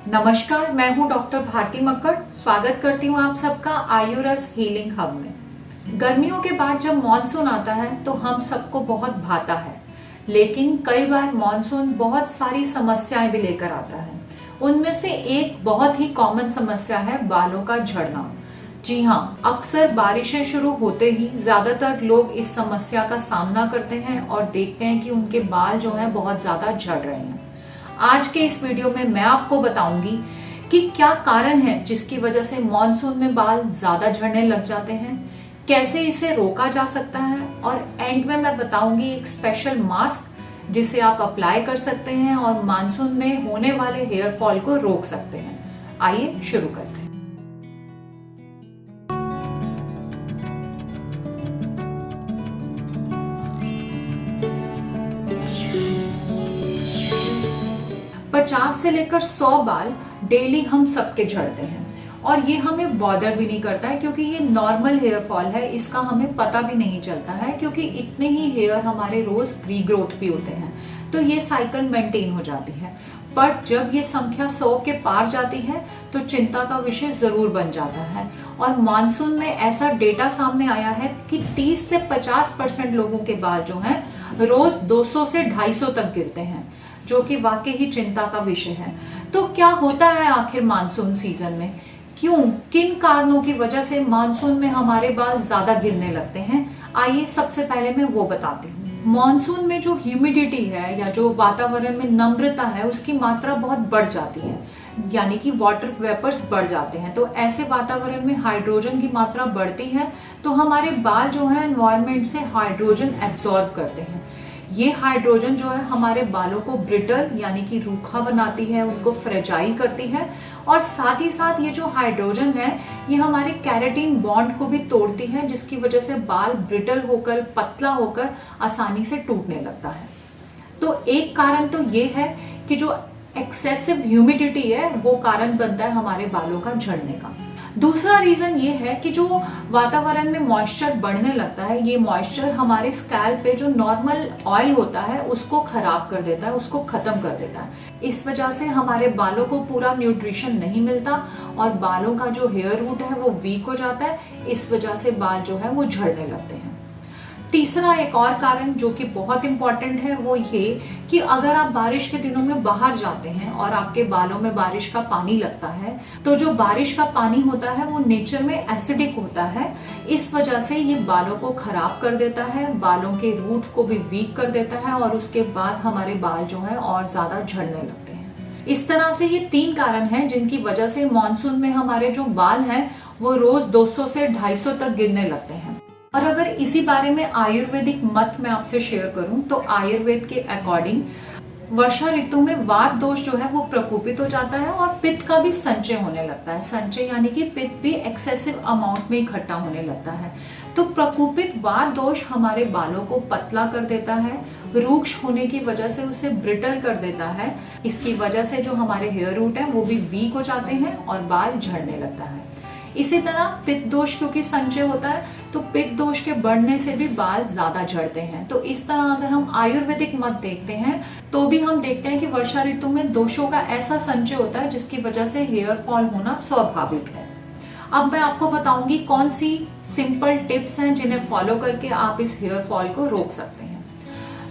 नमस्कार, मैं हूं डॉक्टर भारती मक्कड़। स्वागत करती हूं आप सबका आयुरस हीलिंग हब में। गर्मियों के बाद जब मॉनसून आता है तो हम सबको बहुत भाता है, लेकिन कई बार मॉनसून बहुत सारी समस्याएं भी लेकर आता है। उनमें से एक बहुत ही कॉमन समस्या है बालों का झड़ना। जी हाँ, अक्सर बारिशें शुरू होते ही ज्यादातर लोग इस समस्या का सामना करते हैं और देखते हैं कि उनके बाल जो है बहुत ज्यादा झड़ रहे हैं। आज के इस वीडियो में मैं आपको बताऊंगी कि क्या कारण है जिसकी वजह से मॉनसून में बाल ज्यादा झड़ने लग जाते हैं, कैसे इसे रोका जा सकता है, और एंड में मैं बताऊंगी एक स्पेशल मास्क जिसे आप अप्लाई कर सकते हैं और मॉनसून में होने वाले हेयर फॉल को रोक सकते हैं। आइए शुरू करते हैं। 50 से लेकर 100 बाल डेली हम सबके झड़ते हैं और ये हमें बॉदर भी नहीं करता है क्योंकि ये नॉर्मल हेयर फॉल है। इसका हमें पता भी नहीं चलता है क्योंकि इतने ही हेयर हमारे रोज रीग्रोथ भी होते हैं, तो ये साइकिल मेंटेन हो जाती है। बट जब ये संख्या 100 के पार जाती है तो चिंता का विषय जरूर बन जाता है। और मानसून में ऐसा डेटा सामने आया है कि 30 से 50% लोगों के बाल जो हैं रोज 200 से 250 तक गिरते हैं, जो कि वाकई ही चिंता का विषय है। तो क्या होता है आखिर मानसून सीजन में? क्यों, किन कारणों की वजह से मानसून में हमारे बाल ज्यादा गिरने लगते हैं? आइए सबसे पहले मैं वो बताती हूँ। मानसून में जो ह्यूमिडिटी है या जो वातावरण में नम्रता है उसकी मात्रा बहुत बढ़ जाती है, यानी कि वाटर वेपर्स बढ़ जाते हैं। तो ऐसे वातावरण में हाइड्रोजन की मात्रा बढ़ती है, तो हमारे बाल जो है एनवायरमेंट से हाइड्रोजन एब्जॉर्ब करते हैं। ये हाइड्रोजन जो है हमारे बालों को ब्रिटल यानी कि रूखा बनाती है, उनको फ्रेजाइल करती है, और साथ ही साथ ये जो हाइड्रोजन है ये हमारे कैराटिन बॉन्ड को भी तोड़ती है, जिसकी वजह से बाल ब्रिटल होकर, पतला होकर आसानी से टूटने लगता है। तो एक कारण तो ये है कि जो एक्सेसिव ह्यूमिडिटी है वो कारण बनता है हमारे बालों का झड़ने का। दूसरा रीजन ये है कि जो वातावरण में मॉइस्चर बढ़ने लगता है, ये मॉइस्चर हमारे स्कैल्प पे जो नॉर्मल ऑयल होता है उसको खराब कर देता है, उसको खत्म कर देता है। इस वजह से हमारे बालों को पूरा न्यूट्रिशन नहीं मिलता और बालों का जो हेयर रूट है वो वीक हो जाता है। इस वजह से बाल जो है वो झड़ने लगते हैं। तीसरा एक और कारण जो कि बहुत इंपॉर्टेंट है वो ये कि अगर आप बारिश के दिनों में बाहर जाते हैं और आपके बालों में बारिश का पानी लगता है, तो जो बारिश का पानी होता है वो नेचर में एसिडिक होता है। इस वजह से ये बालों को खराब कर देता है, बालों के रूट को भी वीक कर देता है और उसके बाद हमारे बाल जो है और ज्यादा झड़ने लगते हैं। इस तरह से ये 3 कारण हैं जिनकी वजह से मानसून में हमारे जो बाल हैं वो रोज 200 से 250 तक गिरने लगते हैं। और अगर इसी बारे में आयुर्वेदिक मत मैं आपसे शेयर करूं तो आयुर्वेद के अकॉर्डिंग वर्षा ऋतु में वात दोष जो है वो प्रकोपित हो जाता है और पित्त का भी संचय होने लगता है। संचय यानी कि पित्त भी एक्सेसिव अमाउंट में इकट्ठा होने लगता है। तो प्रकोपित वात दोष हमारे बालों को पतला कर देता है, रूक्ष होने की वजह से उसे ब्रिटल कर देता है। इसकी वजह से जो हमारे हेयर रूट है वो भी वीक हो जाते हैं और बाल झड़ने लगता है। इसी तरह पित्त दोष क्योंकि संचय होता है तो पित्त दोष के बढ़ने से भी बाल ज्यादा झड़ते हैं। तो इस तरह अगर हम आयुर्वेदिक मत देखते हैं तो भी हम देखते हैं कि वर्षा ऋतु में दोषों का ऐसा संचय होता है जिसकी वजह से हेयर फॉल होना स्वाभाविक है। अब मैं आपको बताऊंगी कौन सी सिंपल टिप्स हैं जिन्हें फॉलो करके आप इस हेयर फॉल को रोक सकते हैं।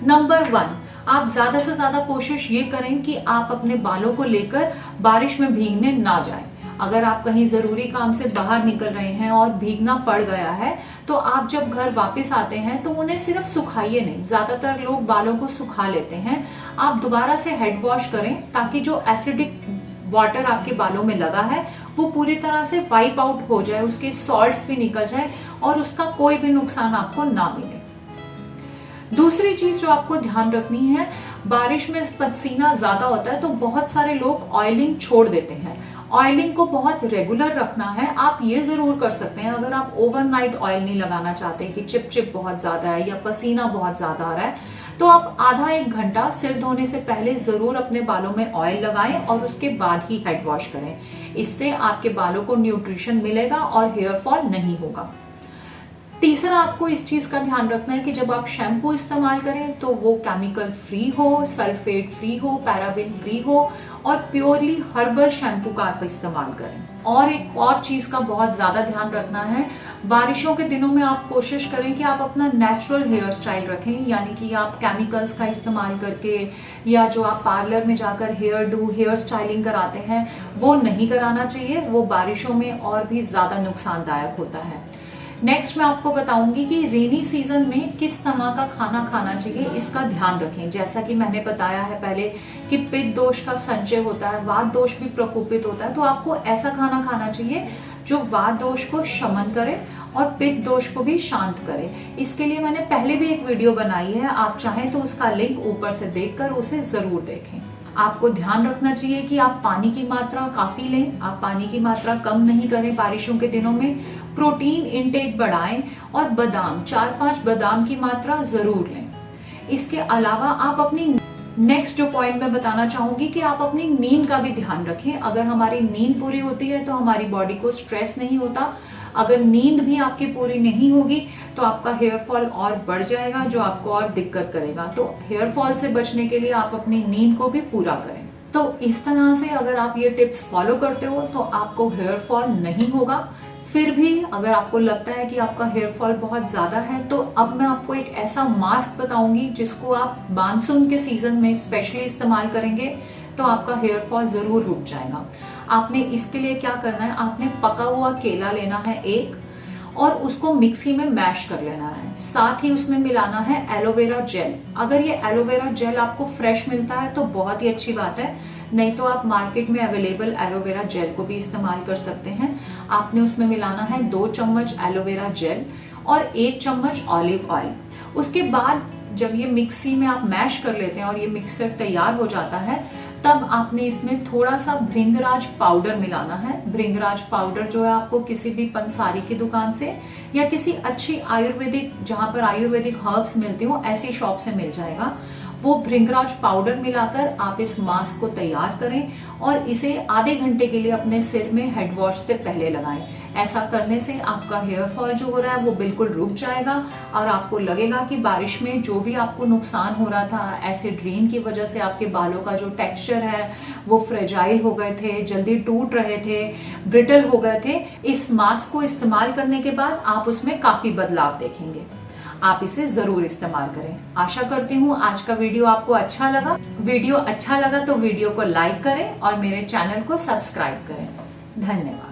नंबर 1, आप ज्यादा से ज्यादा कोशिश ये करें कि आप अपने बालों को लेकर बारिश में भीगने ना जाएं। अगर आप कहीं जरूरी काम से बाहर निकल रहे हैं और भीगना पड़ गया है तो आप जब घर वापस आते हैं तो उन्हें सिर्फ सुखाइए नहीं, ज्यादातर लोग बालों को सुखा लेते हैं। आप दोबारा से हेड वॉश करें ताकि जो एसिडिक वाटर आपके बालों में लगा है वो पूरी तरह से वाइप आउट हो जाए, उसके सॉल्ट्स भी निकल जाए और उसका कोई भी नुकसान आपको ना मिले। दूसरी चीज जो आपको ध्यान रखनी है, बारिश में पसीना ज्यादा होता है तो बहुत सारे लोग ऑयलिंग छोड़ देते हैं। ऑयलिंग को बहुत रेगुलर रखना है। आप ये जरूर कर सकते हैं, अगर आप ओवरनाइट ऑयल नहीं लगाना चाहते कि चिप चिप बहुत ज्यादा है या पसीना बहुत ज्यादा आ रहा है, तो आप आधा 1 घंटा सिर धोने से पहले जरूर अपने बालों में ऑयल लगाएं और उसके बाद ही हेड वॉश करें। इससे आपके बालों को न्यूट्रिशन मिलेगा और हेयर फॉल नहीं होगा। तीसरा आपको इस चीज का ध्यान रखना है कि जब आप शैम्पू इस्तेमाल करें तो वो केमिकल फ्री हो, सल्फेट फ्री हो, पैराबिन फ्री हो और प्योरली हर्बल शैम्पू का आप इस्तेमाल करें। और एक और चीज का बहुत ज्यादा ध्यान रखना है, बारिशों के दिनों में आप कोशिश करें कि आप अपना नेचुरल हेयर स्टाइल रखें, यानी कि आप केमिकल्स का इस्तेमाल करके या जो आप पार्लर में जाकर हेयर स्टाइलिंग कराते हैं वो नहीं कराना चाहिए। वो बारिशों में और भी ज्यादा नुकसानदायक होता है। नेक्स्ट मैं आपको बताऊंगी कि रेनी सीजन में किस तरह का खाना खाना चाहिए, इसका ध्यान रखें। जैसा कि मैंने बताया है पहले कि पित्त दोष का संचय होता है, वात दोष भी प्रकोपित होता है, तो आपको ऐसा खाना खाना चाहिए जो वात दोष को शमन करे और पित्त दोष को भी शांत करे। इसके लिए मैंने पहले भी एक वीडियो बनाई है, आप चाहें तो उसका लिंक ऊपर से देखकर उसे जरूर देखें। आपको ध्यान रखना चाहिए कि आप पानी की मात्रा काफी लें, आप पानी की मात्रा कम नहीं करें बारिशों के दिनों में। प्रोटीन इंटेक बढ़ाएं और बादाम 4-5 बादाम की मात्रा जरूर लें। इसके अलावा आप अपनी नेक्स्ट जो पॉइंट मैं बताना चाहूंगी कि आप अपनी नींद का भी ध्यान रखें। अगर हमारी नींद पूरी होती है तो हमारी बॉडी को स्ट्रेस नहीं होता। अगर नींद भी आपकी पूरी नहीं होगी तो आपका हेयर फॉल और बढ़ जाएगा, जो आपको और दिक्कत करेगा। तो हेयर फॉल से बचने के लिए आप अपनी नींद को भी पूरा करें। तो इस तरह से अगर आप ये टिप्स फॉलो करते हो तो आपको हेयर फॉल नहीं होगा। फिर भी अगर आपको लगता है कि आपका हेयर फॉल बहुत ज्यादा है तो अब मैं आपको एक ऐसा मास्क बताऊंगी जिसको आप मानसून के सीजन में स्पेशली इस्तेमाल करेंगे तो आपका हेयर फॉल जरूर रुक जाएगा। आपने इसके लिए क्या करना है, आपने पका हुआ केला लेना है एक और उसको मिक्सी में मैश कर लेना है। साथ ही उसमें मिलाना है एलोवेरा जेल। अगर ये एलोवेरा जेल आपको फ्रेश मिलता है तो बहुत ही अच्छी बात है, नहीं तो आप मार्केट में अवेलेबल एलोवेरा जेल को भी इस्तेमाल कर सकते हैं। आपने उसमें मिलाना है 2 चम्मच एलोवेरा जेल और 1 चम्मच ऑलिव ऑयल। उसके बाद जब ये मिक्सी में आप मैश कर लेते हैं और ये मिक्सर तैयार हो जाता है तब आपने इसमें थोड़ा सा भृंगराज पाउडर मिलाना है। भृंगराज पाउडर जो है आपको किसी भी पंसारी की दुकान से या किसी अच्छी आयुर्वेदिक, जहां पर आयुर्वेदिक हर्ब्स मिलती हो, ऐसी शॉप से मिल जाएगा। वो भृंगराज पाउडर मिलाकर आप इस मास्क को तैयार करें और इसे आधे घंटे के लिए अपने सिर में हेड वॉश से पहले लगाएं। ऐसा करने से आपका हेयर फॉल जो हो रहा है वो बिल्कुल रुक जाएगा और आपको लगेगा कि बारिश में जो भी आपको नुकसान हो रहा था, एसिड रेन की वजह से आपके बालों का जो टेक्सचर है वो फ्रेजाइल हो गए थे, जल्दी टूट रहे थे, ब्रिटल हो गए थे, इस मास्क को इस्तेमाल करने के बाद आप उसमें काफी बदलाव देखेंगे। आप इसे जरूर इस्तेमाल करें। आशा करती हूँ आज का वीडियो आपको अच्छा लगा। वीडियो अच्छा लगा तो वीडियो को लाइक करें और मेरे चैनल को सब्सक्राइब करें। धन्यवाद।